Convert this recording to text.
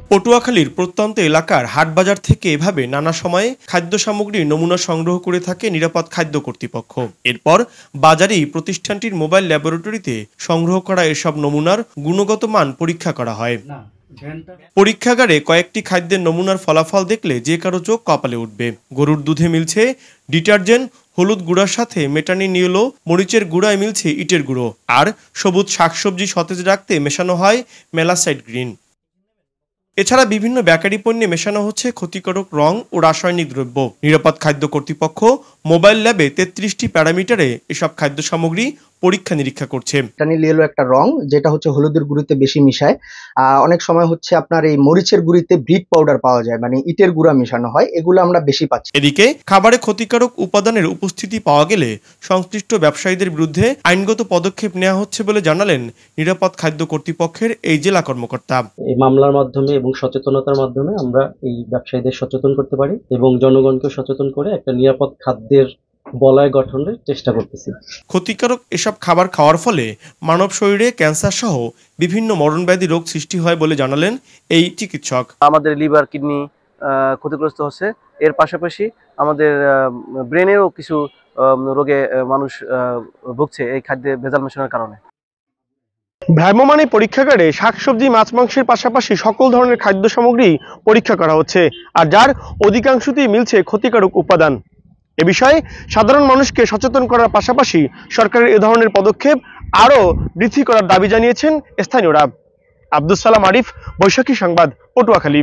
পটুয়াখালীর প্রত্যন্ত এলাকার হাটবাজার থেকে এভাবে নানা সময়ে খাদ্য সামগ্রীর নমুনা সংগ্রহ করে থাকে নিরাপদ খাদ্য কর্তৃপক্ষ। এরপর বাজারেই প্রতিষ্ঠানটির মোবাইল ল্যাবরেটরিতে সংগ্রহ করা এসব নমুনার গুণগত মান পরীক্ষা করা হয়। পরীক্ষাগারে কয়েকটি খাদ্যের নমুনার ফলাফল দেখলে যে কারো চোখ কপালে উঠবে। গরুর দুধে মিলছে ডিটারজেন্ট, হলুদ গুঁড়ার সাথে মেটানিন ইয়েলো, মরিচের গুঁড়ায় মিলছে ইটের গুঁড়ো, আর সবুজ শাকসবজি সতেজ রাখতে মেশানো হয় মেলাসাইড গ্রিন। এছাড়া বিভিন্ন বেকারি পণ্যে মেশানো হচ্ছে ক্ষতিকারক রং ও রাসায়নিক দ্রব্য। নিরাপদ খাদ্য কর্তৃপক্ষ মোবাইল ল্যাবে 33টি প্যারামিটারে এসব খাদ্য সামগ্রী পরীক্ষা নিরীক্ষা করছে। মেটানিল ইয়েলো একটা রং, যেটা হচ্ছে হলুদের গুঁড়িতে বেশি মিশায়। অনেক সময় হচ্ছে আপনার এই মরিচের গুঁড়িতে ব্রিড পাউডার পাওয়া যায়, মানে ইটের গুঁড়া মেশানো হয়, এগুলো আমরা বেশি পাচ্ছি। এদিকে খাবারে ক্ষতিকারক উপাদানের উপস্থিতি পাওয়া গেলে সংশ্লিষ্ট ব্যবসায়ীদের বিরুদ্ধে আইনগত পদক্ষেপ নেওয়া হচ্ছে বলে জানালেন নিরাপদ খাদ্য কর্তৃপক্ষের এই জেলা কর্মকর্তা। এই মামলার মাধ্যমে এবং সচেতনতার মাধ্যমে আমরা এই ব্যবসায়ীদের সচেতন করতে পারি এবং জনগণকে সচেতন করে একটা নিরাপদ খাদ্যের বলয় গঠনের চেষ্টা করতেছি। ক্ষতিকারক এসব খাবার খাওয়ার ফলে মানব শরীরে ক্যান্সার সহ বিভিন্ন মরণব্যাধি রোগ সৃষ্টি হয় বলে জানালেন এই চিকিৎসক। আমাদের লিভার, কিডনি ক্ষতিগ্রস্ত হচ্ছে, এর পাশাপাশি আমাদের ব্রেনেরও কিছু রোগে মানুষ ভুগছে এই খাদ্যে ভেজাল মেশানোর কারণে। ভ্রাম্যমাণ পরীক্ষাগারে শাকসবজি, মাছ মাংসের পাশাপাশি সকল ধরনের খাদ্য সামগ্রী পরীক্ষা করা হচ্ছে, আর যার অধিকাংশতেই মিলছে ক্ষতিকারক উপাদান। এ বিষয়ে সাধারণ মানুষকে সচেতন করার পাশাপাশি সরকারের এ ধরনের পদক্ষেপ আরও বৃদ্ধি করার দাবি জানিয়েছেন স্থানীয়রা। আব্দুস সালাম আরিফ, বৈশাখী সংবাদ, পটুয়াখালী।